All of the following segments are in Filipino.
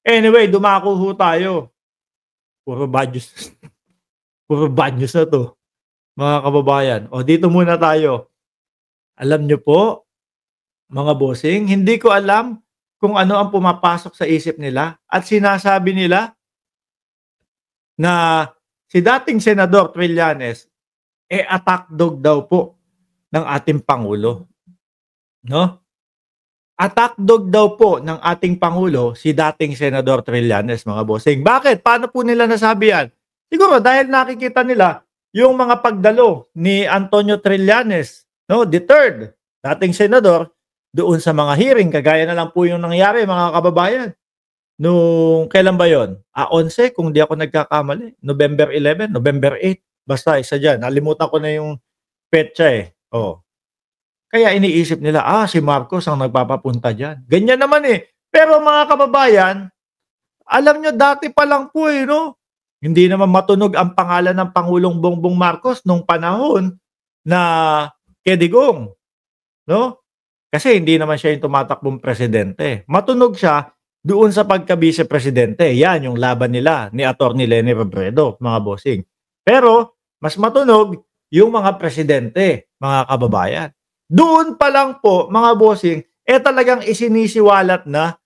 Anyway, dumako ho tayo. Puro bad news, puro bad news na 'to, mga kababayan. O dito muna tayo. Alam niyo po, mga bossing, hindi ko alam kung ano ang pumapasok sa isip nila at sinasabi nila na si dating Senador Trillanes, attack dog daw po ng ating pangulo, 'no? Attack dog daw po ng ating pangulo si dating Senador Trillanes, mga bossing. Bakit? Paano po nila nasabi 'yan? Siguro dahil nakikita nila yung mga pagdalo ni Antonio Trillanes, 'no, the third, dating senador, doon sa mga hearing. Kagaya na lang po yung nangyari, mga kababayan. Nung kailan ba 'yon? 11 kung di ako nagkakamali, November 11, November 8, basta isa diyan. Nalimutan ko na yung petsa, eh. Oh. Kaya iniisip nila, si Marcos ang nagpapapunta diyan. Ganyan naman, eh. Pero mga kababayan, alam nyo dati pa lang po, 'no? Hindi naman matunog ang pangalan ng Pangulong Bongbong Marcos nung panahon na Kedigong, 'no? Kasi hindi naman siya yung tumatakbong presidente. Matunog siya doon sa pagka-vice presidente. Yan yung laban nila ni Attorney Leni Robredo, mga bossing. Pero mas matunog yung mga presidente, mga kababayan. Doon pa lang po, mga bossing, talagang isinisiwalat na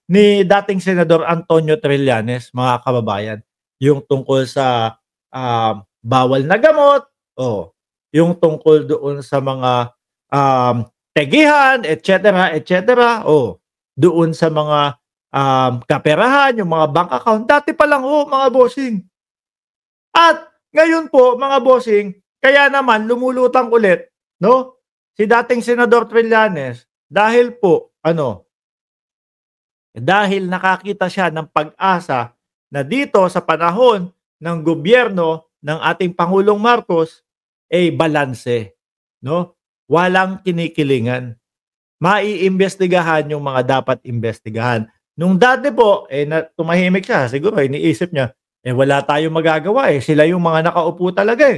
ni dating Senador Antonio Trillanes, mga kababayan, yung tungkol sa bawal na gamot, yung tungkol doon sa mga tegihan, etc., etc., doon sa mga kaperahan, yung mga bank account, dati pa lang mga bossing. At ngayon po, mga bossing, kaya naman lumulutang ulit, 'no, si dating Senador Trillanes dahil po dahil nakakita siya ng pag-asa na dito sa panahon ng gobyerno ng ating Pangulong Marcos balanse, 'no? Walang kinikilingan. Maiimbestigahan yung mga dapat imbestigahan. Nung dati po tumahimik siya, siguro iniisip niya, wala tayong magagawa, sila yung mga nakaupo talaga,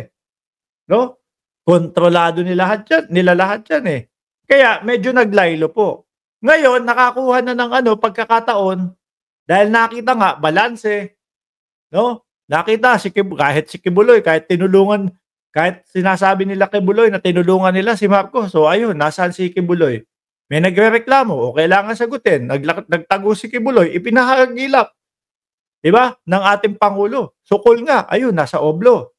'no? Kontrolado nila lahat 'yan. Kaya medyo naglaylo po. Ngayon nakakuha na ng pagkakataon dahil nakita nga balanse, 'no? Nakita kahit si Kibuloy, kahit sinasabi nila Kibuloy na tinulungan nila si Marcos. So ayun, nasaan si Kibuloy? May nagrereklamo o kailangan sagutin. Nagtago si Kibuloy, ipinahagilap, 'di ba, ng ating pangulo. Sukol nga, ayun, nasa Oblo.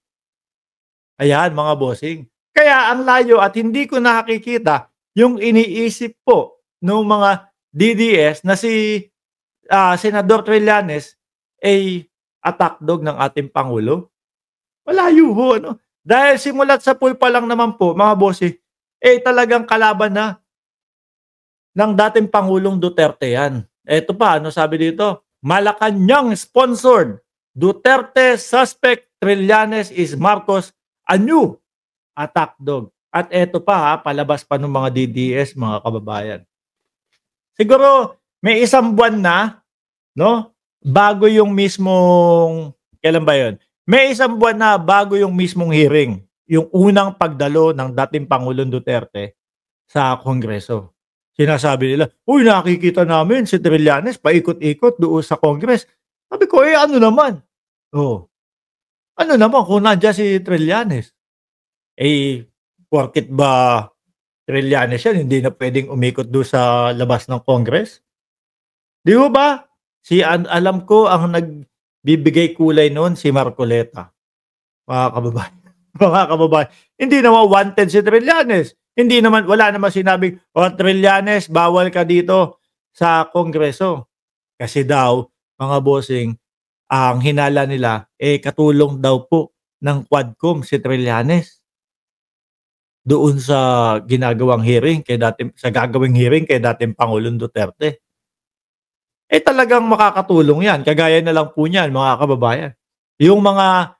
Ayan, mga bossing. Kaya ang layo at hindi ko nakikita yung iniisip po ng mga DDS na si Senador Trillanes attack dog ng ating pangulo. Malayo ho, ano? Dahil simulat sa pool pa lang naman po, mga bossing, talagang kalaban na ng dating Pangulong Duterte yan. Eto pa, ano sabi dito? Malacanang sponsored. Duterte suspect Trillanes is Marcos a new attack dog. At eto pa, palabas pa ng mga DDS, mga kababayan. Siguro may isang buwan na, 'no? Bago yung mismong, kailan ba 'yon? May isang buwan na bago yung mismong hearing, yung unang pagdalo ng dating Pangulong Duterte sa Kongreso. Sinasabi nila, "Uy, nakikita namin si Trillanes paikot-ikot doon sa Congress." Sabi ko, ano naman? Ano naman kung nandiyan si Trillanes? Porket ba Trillanes yan, hindi na pwedeng umikot doon sa labas ng Congress? Di ho ba? Alam ko ang nagbibigay kulay noon si Marcoleta. Mga kababayan. Mga kababayan. Hindi naman wanted si Trillanes. Wala naman sinabing, Trillanes, bawal ka dito sa Kongreso. Kasi daw, mga bossing, ang hinala nila, katulong daw po ng Quadcom si Trillanes doon sa gagawing hearing kay dating Pangulong Duterte. Talagang makakatulong yan. Kagaya na lang po niyan, mga kababayan. Yung mga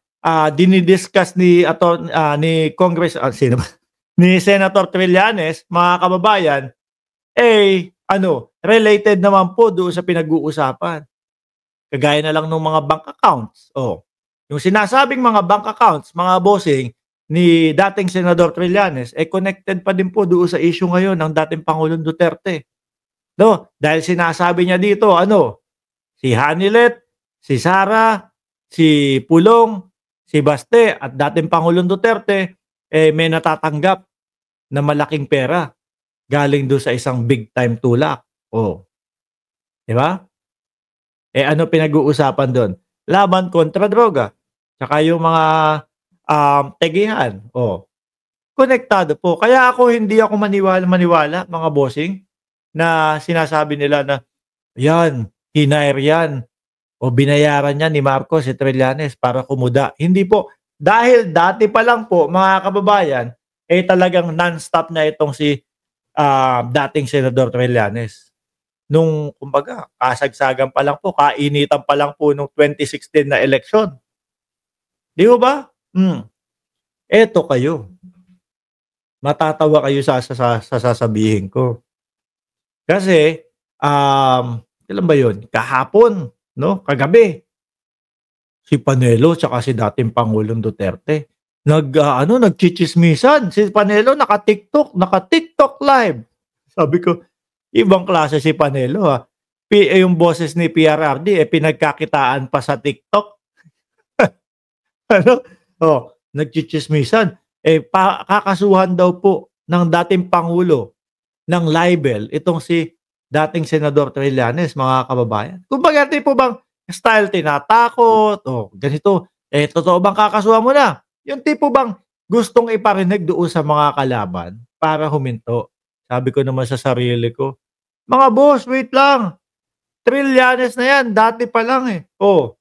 dinidiscuss ni ni Senator Trillanes, mga kababayan, related naman po doon sa pinag-uusapan. Kagaya na lang ng mga bank accounts. Yung sinasabing mga bank accounts, mga bossing, ni dating Senador Trillanes, connected pa din po doon sa issue ngayon ng dating Pangulong Duterte. No? Dahil sinasabi niya dito, si Hanilet, si Sara, si Pulong, si Baste at dating Pangulong Duterte, may natatanggap na malaking pera galing do'n sa isang big time tulak. Oh, 'di ba? Ano pinag-uusapan do'n? Laban kontra droga, tsaka yung mga, tegihan, oh, konektado po. Kaya hindi ako maniwala mga bossing na sinasabi nila na, "Yan, hinire yan o binayaran yan ni Marcos, si Trillanes para kumuda." Hindi po. Dahil dati pa lang po mga kababayan, talagang nonstop na itong si, dating Senador Trillanes. Nung kumbaga kasagsagan pa lang po, kainitan pa lang po nung 2016 na eleksyon, 'di ho ba? Eto kayo, matatawa kayo sa sasabihin ko. Kasi, kailan ba 'yun? Kahapon, 'no, kagabi, si Panelo tsaka si dating Pangulong Duterte nagtsitsismisan. Si Panelo naka-TikTok live. Sabi ko, ibang klase si Panelo, yung boses ni PRRD, pinagkakitaan pa sa TikTok. Ano, nagtsitsismisan. Kakasuhan daw po ng dating pangulo ng libel itong si dating Senador Trillanes, mga kababayan. Kumbaga tipo bang style tinatakot, ganito, totoo bang kakasuhan mo na? Yung tipo bang gustong iparinig doon sa mga kalaban para huminto. Sabi ko naman sa sarili ko, "Mga boss, wait lang. Trillanes na 'yan, dati pa lang, eh." Oh,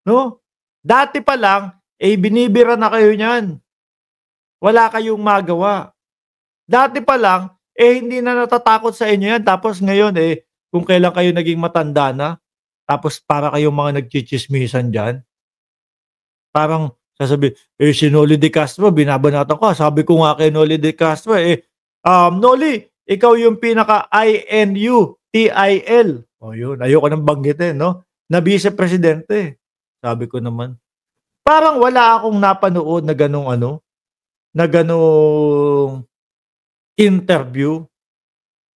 'no? Dati pa lang, binibira na kayo niyan. Wala kayong magawa. Dati pa lang, hindi na natatakot sa inyo 'yan tapos ngayon, kung kailan kayo naging matanda na, tapos para kayong mga nagtsitsismisan diyan. Parang sasabihin, si Noli De Castro binabanatan ko, sabi ko nga kay Noli De Castro, "Noli, ikaw yung pinaka-INUTIL." Oh, yun, ayoko ng banggitin 'no, na bisepresidente. Sabi ko naman, parang wala akong napanood na gano'ng ano, na gano'ng interview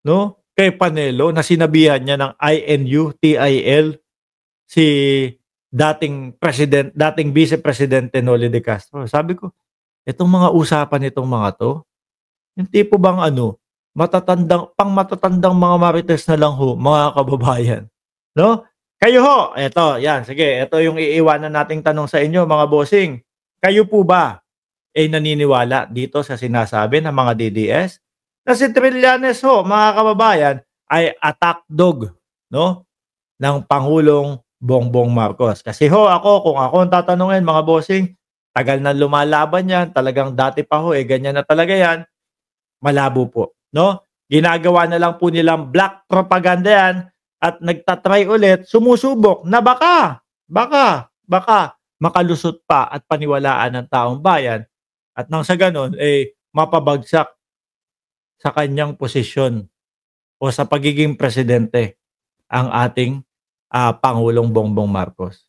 'no, kay Panelo na sinabihan niya ng INUTIL si dating Vice-Presidente Noli De Castro. Sabi ko, itong mga usapan nitong mga 'to, yung tipo bang ano, matatandang mga marites na lang ho, mga kababayan, 'no? Kayo ho, eto, 'yan, sige, eto yung iiwanan nating tanong sa inyo, mga bossing. Kayo po ba, naniniwala dito sa sinasabi ng mga DDS na si Trillanes ho, mga kababayan, ay attack dog, 'no, ng Pangulong Bongbong Marcos? Kasi ho ako, kung ako ang tatanungin, mga bossing, tagal na lumalaban 'yan, talagang dati pa ho, ganyan na talaga 'yan. Malabo po, 'no? Ginagawa na lang po nilang black propaganda 'yan at nagta-try ulit, sumusubok na baka makalusot pa at paniwalaan ng taong bayan at nang sa gano'n, mapabagsak sa kanyang posisyon o sa pagiging presidente ang ating, Pangulong Bongbong Marcos.